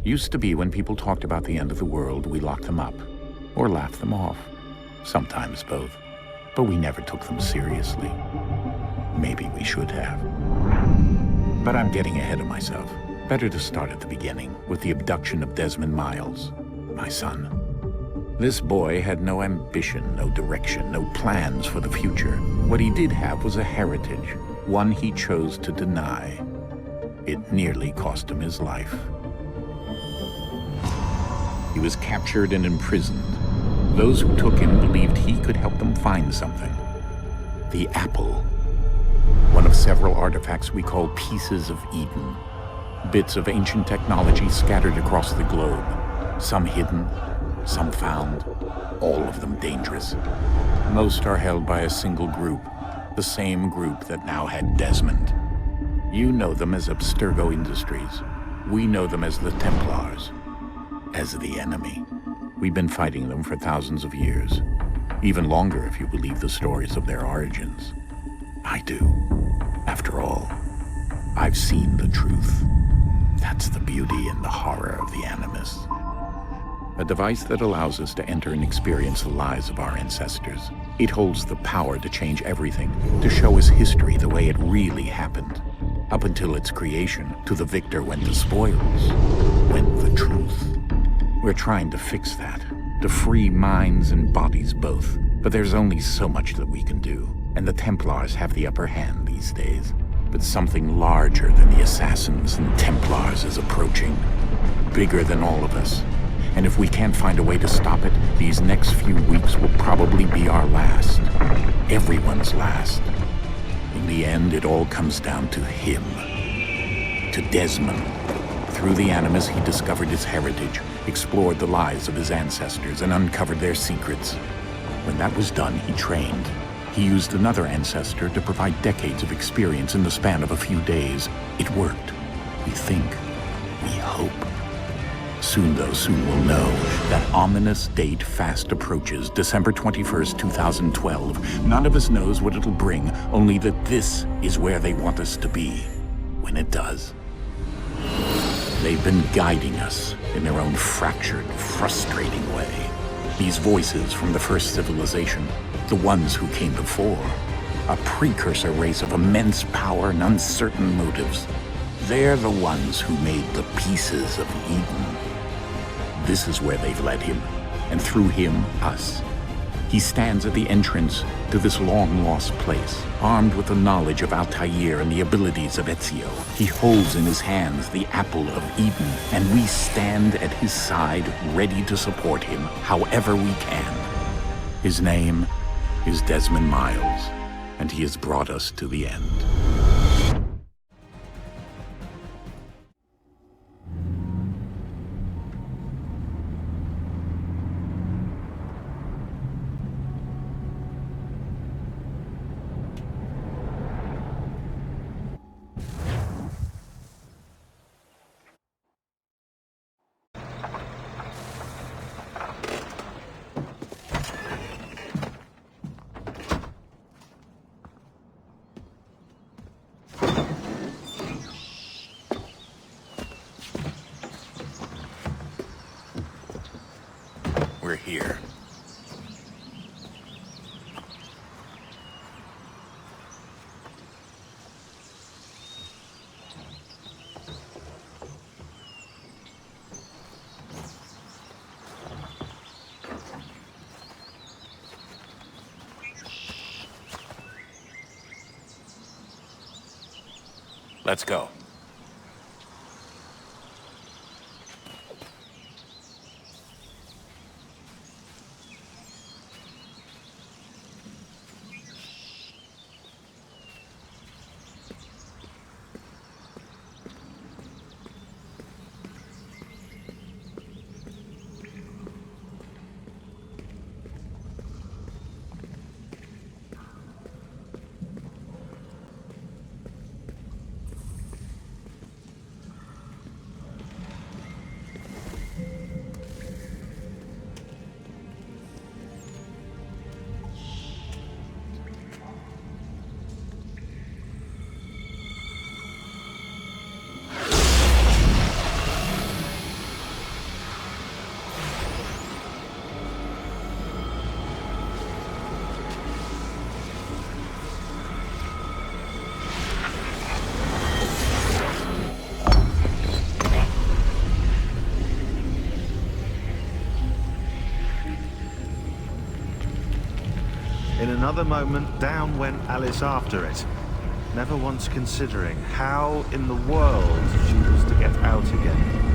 Used to be when people talked about the end of the world, we locked them up, or laughed them off. Sometimes both. But we never took them seriously. Maybe we should have. But I'm getting ahead of myself. Better to start at the beginning, with the abduction of Desmond Miles, my son. This boy had no ambition, no direction, no plans for the future. What he did have was a heritage, one he chose to deny. It nearly cost him his life. He was captured and imprisoned. Those who took him believed he could help them find something. The apple. One of several artifacts we call pieces of Eden. Bits of ancient technology scattered across the globe. Some hidden, some found, all of them dangerous. Most are held by a single group, the same group that now had Desmond. You know them as Abstergo Industries. We know them as the Templars, as the enemy. We've been fighting them for thousands of years, even longer if you believe the stories of their origins. I do. After all, I've seen the truth. That's the beauty and the horror of the Animus. A device that allows us to enter and experience the lives of our ancestors. It holds the power to change everything, to show us history the way it really happened. Up until its creation, to the victor went the spoils, went the truth. We're trying to fix that, to free minds and bodies both. But there's only so much that we can do, and the Templars have the upper hand these days. But something larger than the Assassins and Templars is approaching, bigger than all of us. And if we can't find a way to stop it, these next few weeks will probably be our last. Everyone's last. In the end, it all comes down to him. To Desmond. Through the Animus, he discovered his heritage, explored the lives of his ancestors, and uncovered their secrets. When that was done, he trained. He used another ancestor to provide decades of experience in the span of a few days. It worked. We think. We hope. Soon, though, soon we'll know. That ominous date fast approaches, December 21st, 2012. None of us knows what it'll bring, only that this is where they want us to be, when it does. They've been guiding us in their own fractured, frustrating way. These voices from the first civilization, the ones who came before, a precursor race of immense power and uncertain motives. They're the ones who made the pieces of Eden. This is where they've led him, and through him, us. He stands at the entrance to this long-lost place, armed with the knowledge of Altair and the abilities of Ezio. He holds in his hands the apple of Eden, and we stand at his side, ready to support him however we can. His name is Desmond Miles, and he has brought us to the end. We're here. Let's go. another moment, down went Alice after it, never once considering how in the world she was to get out again.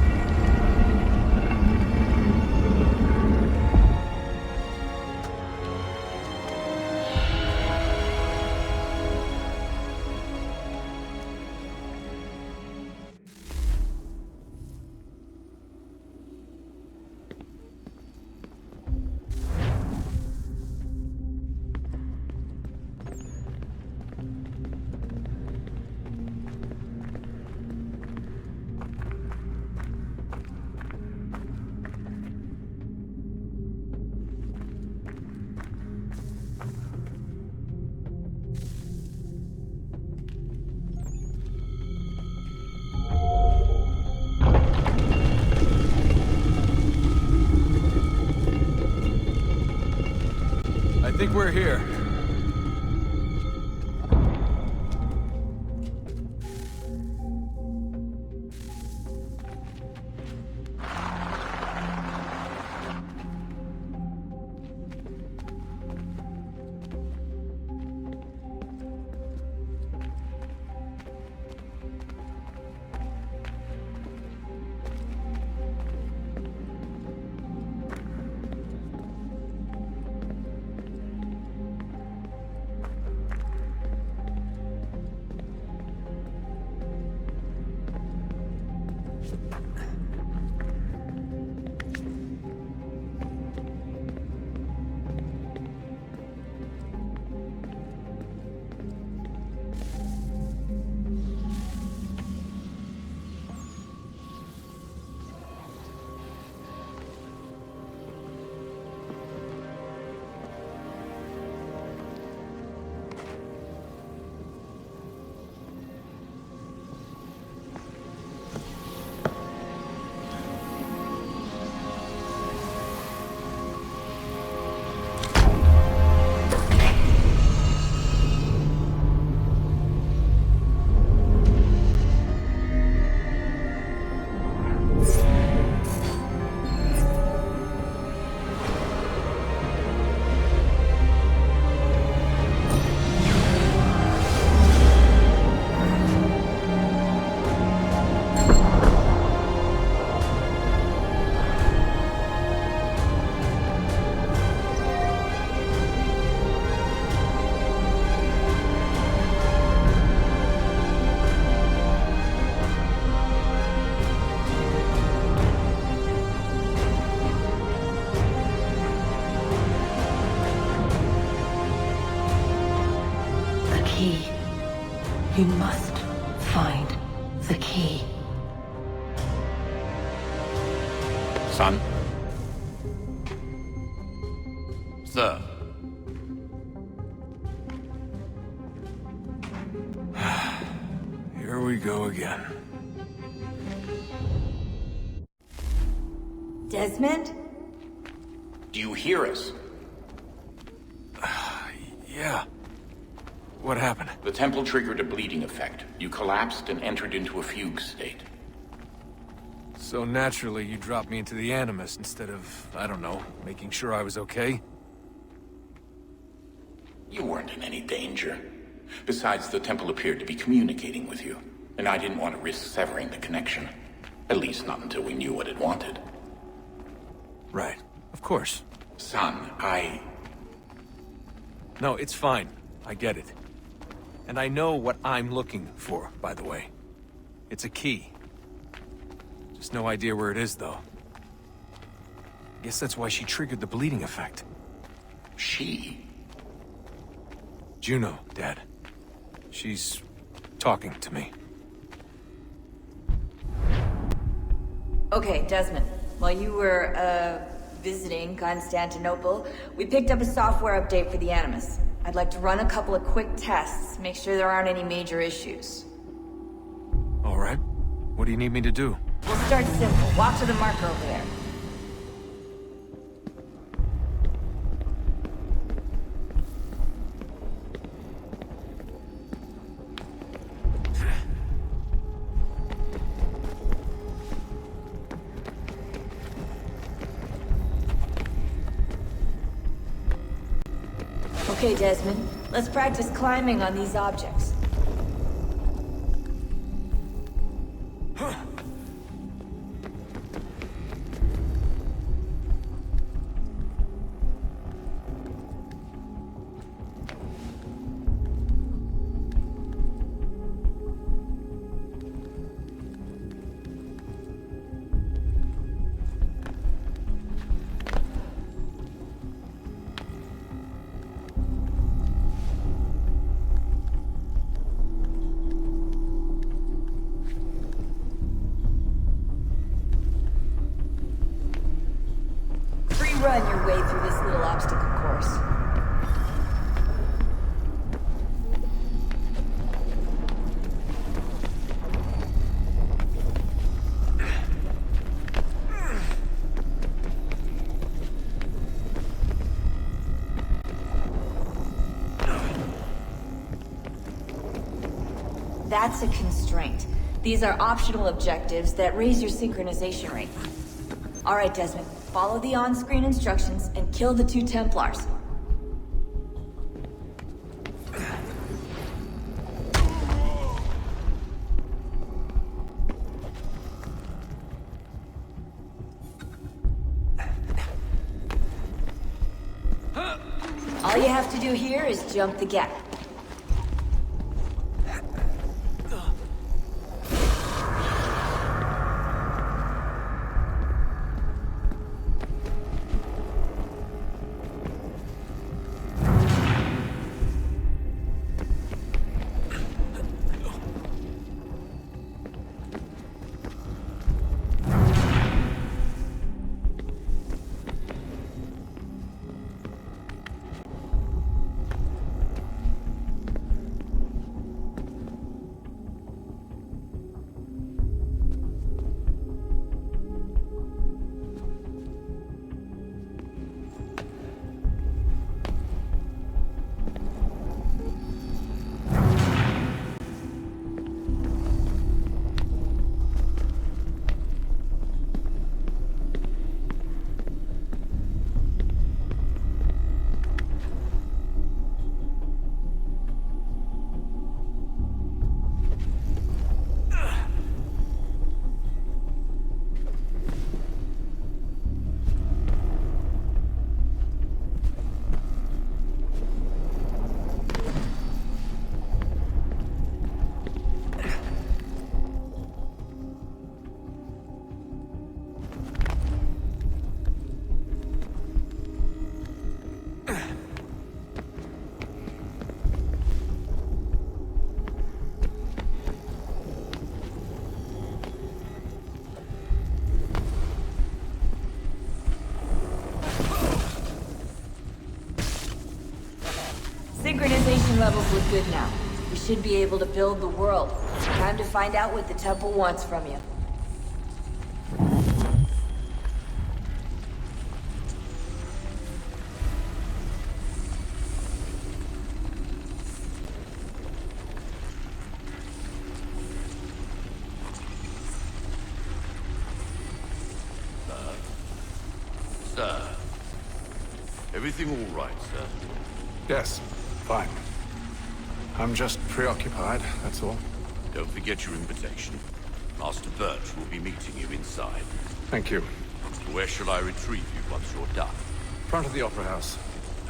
I think we're here. You must find the key. Son? Sir. Here we go again. Desmond? Do you hear us? Yeah. What happened? The temple triggered a bleeding effect. You collapsed and entered into a fugue state. So naturally, you dropped me into the Animus instead of, I don't know, making sure I was okay? You weren't in any danger. Besides, the temple appeared to be communicating with you, and I didn't want to risk severing the connection. At least not until we knew what it wanted. Right. Of course. Son, No, it's fine. I get it. And I know what I'm looking for, by the way. It's a key. Just no idea where it is, though. Guess that's why she triggered the bleeding effect. She? Juno, Dad. She's talking to me. Okay, Desmond. While you were, visiting Constantinople, we picked up a software update for the Animus. I'd like to run a couple of quick tests, make sure there aren't any major issues. All right. What do you need me to do? We'll start simple. Walk to the marker over there. Okay, Desmond. Let's practice climbing on these objects. Run your way through this little obstacle course. That's a constraint. These are optional objectives that raise your synchronization rate. All right, Desmond. Follow the on-screen instructions and kill the 2 Templars. All you have to do here is jump the gap. Synchronization levels look good now. We should be able to build the world. Time to find out what the temple wants from you. Sir. Everything all right, sir? Yes, fine. I'm just preoccupied, that's all. Don't forget your invitation. Master Birch will be meeting you inside. Thank you. Where shall I retrieve you once you're done? Front of the Opera House.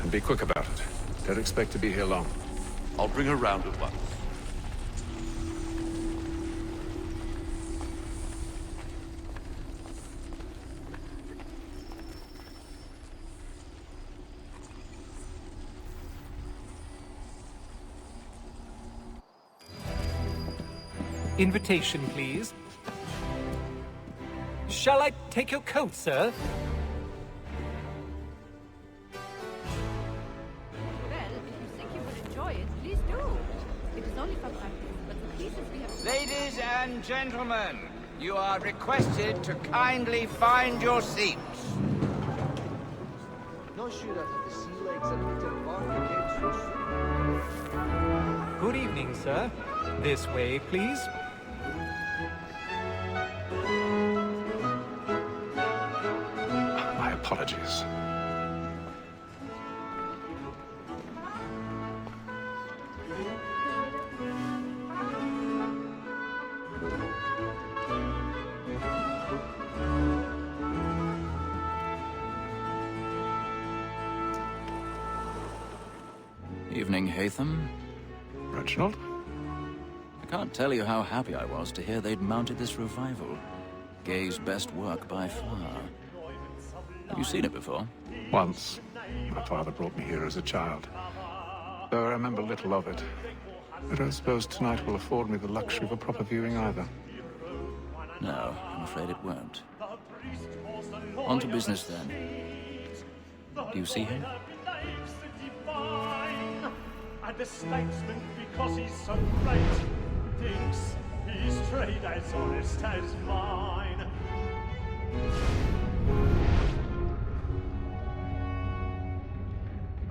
And be quick about it. Don't expect to be here long. I'll bring her round at once. Invitation, please. Shall I take your coat, sir? Well, if you think you will enjoy it, please do. It is only for practice, but the pieces we have... Ladies and gentlemen, you are requested to kindly find your seats. Not sure that the sea legs are to embark again so soon. Good evening, sir. This way, please. My apologies. Evening, Hatham. Reginald? I can't tell you how happy I was to hear they'd mounted this revival. Gay's best work by far. Have you seen it before? Once. My father brought me here as a child. Though I remember little of it. I don't suppose tonight will afford me the luxury of a proper viewing either. No, I'm afraid it won't. On to business then. Do you see him? And the statesman, because he's so great, thinks his trade as honest as mine.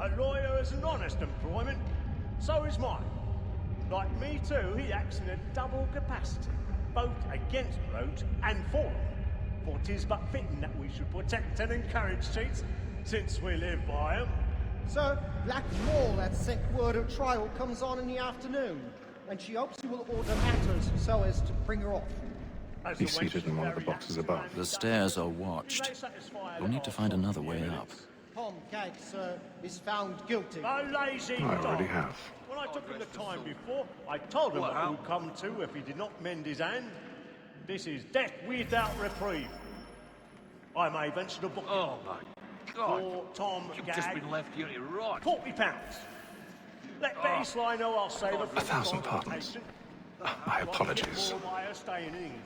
A lawyer is an honest employment, so is mine. Like me too, he acts in a double capacity, both against roads and for them. For 'tis but fitting that we should protect and encourage cheats, since we live by 'em. Sir, Black Mall had sent word her trial comes on in the afternoon, and she hopes you will order matters so as to bring her off. He's seated in one of the boxes above. The stairs are watched. We'll need to find another way up. Tom Gag, sir, is found guilty. A lazy I already dog. have. When I took him the time before, I told him what he would come to if he did not mend his hand. This is death without reprieve. I may venture to book Oh my God! for Tom You've Gag. just been left here to rot. £40. Let Betty Sly know I'll save her 1,000 pardons. My apologies. Staying in England.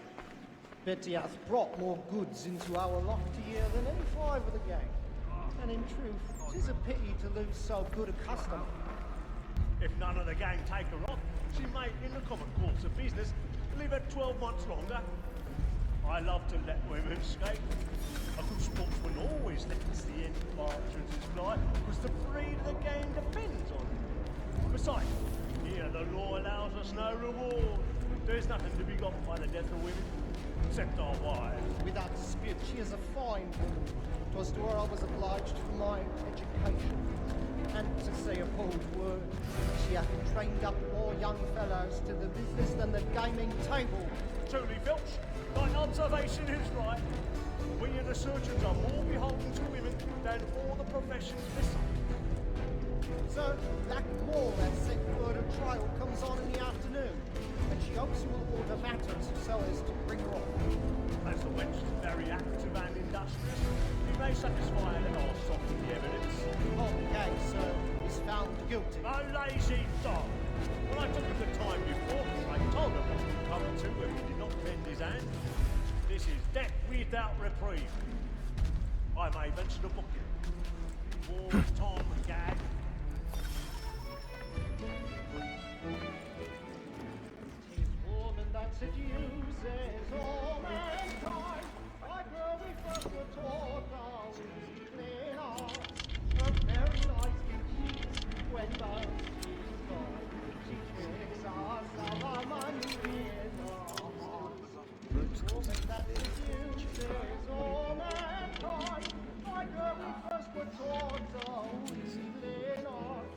Betty hath brought more goods into our lofty year than any five of the gang. And in truth, 'tis a pity to lose so good a customer. If none of the gang take her on, she may, in the common course of business, leave her 12 months longer. I love to let women skate. A good sportsman always lets the end partridges fly, because the breed of the game depends on it. Besides, here the law allows us no reward. There's nothing to be got by the death of women, except our wives. Without dispute, she is a fine woman. 'Twas to her I was obliged for my education. And to say a bold word, she hath trained up more young fellows to the business than the gaming table. Truly, Filch, my observation is right. We and the surgeons are more beholden to women than all the professions besides. Sir, Black Mall has sent word her trial comes on in the afternoon, and she hopes you will order matters so as to bring her off. As the wench is very active and industrious, we may satisfy her that I'll soften the evidence. Tom Gag, sir, is found guilty. A lazy dog! When I took him the time before, I told him what he'd come to if he did not bend his hand. This is death without reprieve. I may venture to book him. For Tom Gag. Tis woman that seduces all mankind. My girl, we first were taught how we clean off. Her very nice can cheat when the she's gone. She tricks us of our money with her heart. Tis woman that seduces all mankind. My girl, we first were taught how we clean off.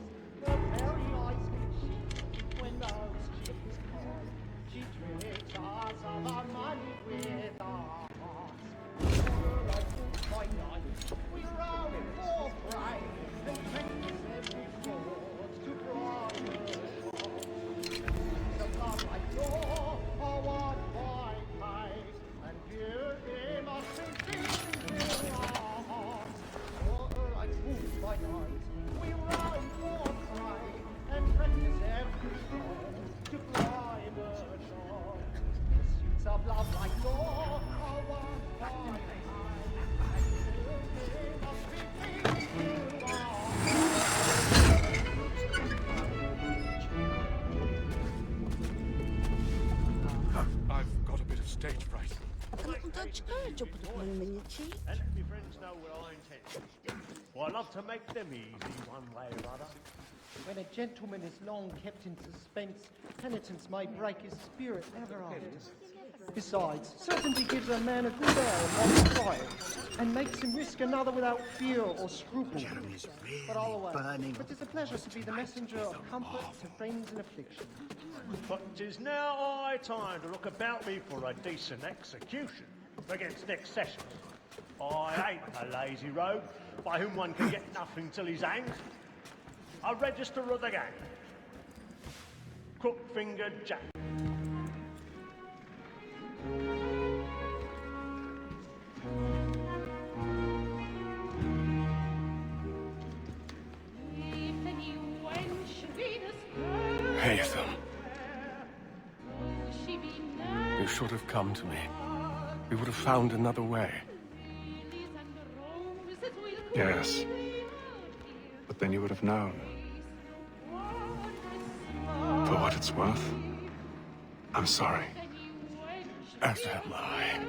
Her very nice can cheat when those chicks call. She tricks us of our money with our hearts. Like fools by night, we round for prey, and practice every fraud to bribe her shore. So love like law, or what by pay, and beauty must be seen in our hearts. Like fools by night, we round for prey, and practice every fraud to bribe her shore. Pursuits of love like law, or what by pay, and beauty must be seen in our I've got a bit of stage fright. And let my friends know what I intend. Well, I love to make them easy one way or other. When a gentleman is long kept in suspense, penitence may break his spirit ever after. Besides, certainty gives a man a good air on trial, and makes him risk another without fear or scruple. But all away, but 'tis a pleasure to be the messenger of comfort to friends in affliction. But 'tis now high time to look about me for a decent execution against next session. I ain't a lazy rogue by whom one can get nothing till he's hanged. a register of the gang. Crook-fingered Jack. Haytham. You should have come to me. We would have found another way. Yes. But then you would have known. For what it's worth, I'm sorry. As am I.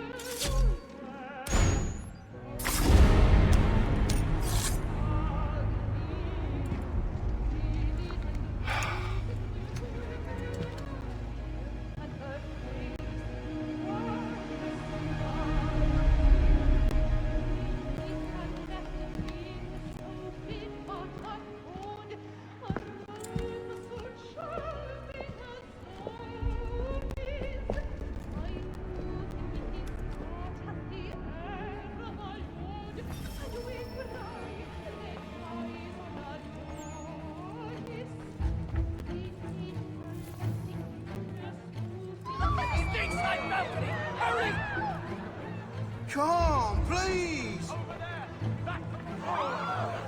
Come, please!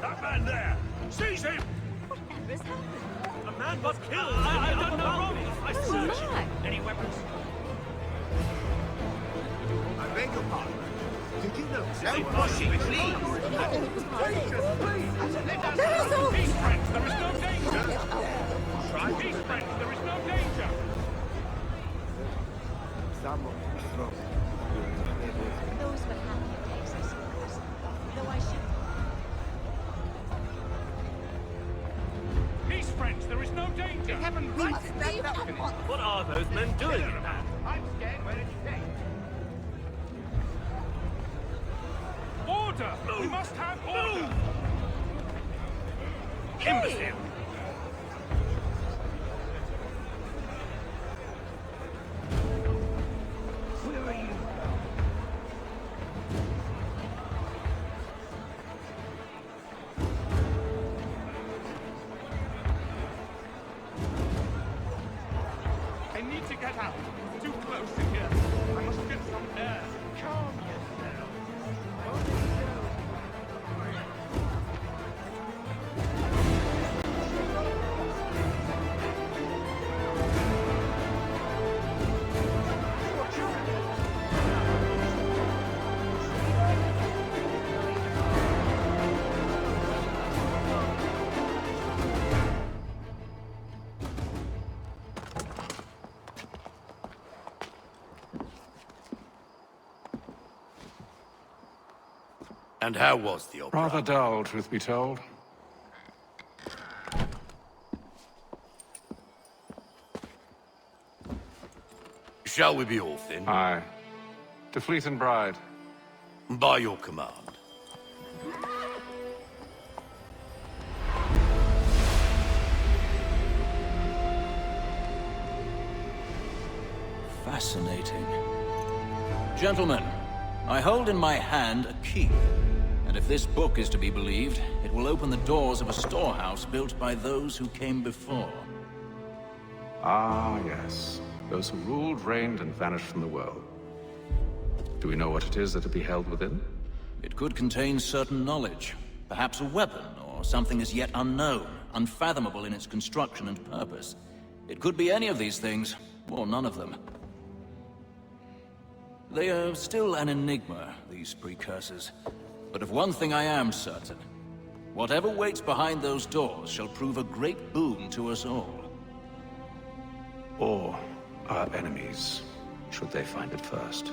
That man there! Seize him! Whatever's happened? A man was killed! I done no wrong! I searched him! Any weapons? I beg your pardon. Did you know? Don't push it, please! Peace, friends! There is no danger! Try peace, friends! There is no danger! Those were happier days, I suppose. Though I should... Peace, friends! There is no danger! You haven't right to stand up to me. What are those men doing in that? I'm scared where it's safe. Order! We must have order! Imbecile! Where are you? I need to get out. It's too close in here. I must get some air. Calm yourself. And how was the opera? Rather dull, truth be told. Shall we be off then? Aye. To Fleet and Bride. By your command. Fascinating. Gentlemen, I hold in my hand a key. And if this book is to be believed, it will open the doors of a storehouse built by those who came before. Ah, yes. Those who ruled, reigned, and vanished from the world. Do we know what it is that will be held within? It could contain certain knowledge. Perhaps a weapon, or something as yet unknown, unfathomable in its construction and purpose. It could be any of these things, or none of them. They are still an enigma, these precursors. But of one thing I am certain. Whatever waits behind those doors shall prove a great boon to us all. Or our enemies, should they find it first.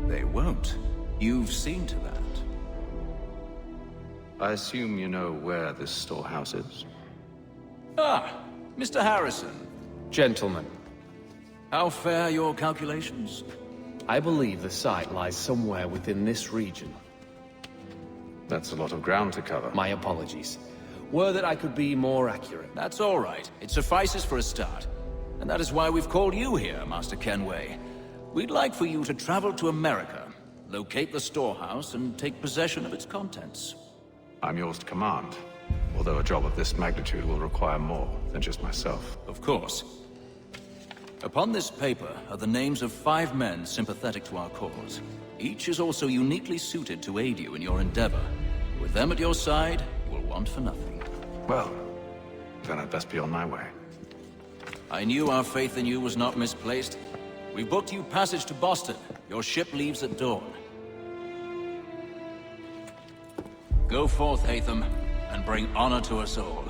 They won't. You've seen to that. I assume you know where this storehouse is? Ah, Mr. Harrison. Gentlemen, How fare your calculations? I believe the site lies somewhere within this region. That's a lot of ground to cover. My apologies. Were that I could be more accurate. That's all right. It suffices for a start. And that is why we've called you here, Master Kenway. We'd like for you to travel to America, locate the storehouse, and take possession of its contents. I'm yours to command. Although a job of this magnitude will require more than just myself. Of course. Upon this paper are the names of 5 men sympathetic to our cause. Each is also uniquely suited to aid you in your endeavor. With them at your side, you will want for nothing. Well, then I'd best be on my way. I knew our faith in you was not misplaced. We booked you passage to Boston. Your ship leaves at dawn. Go forth, Hatham, and bring honor to us all.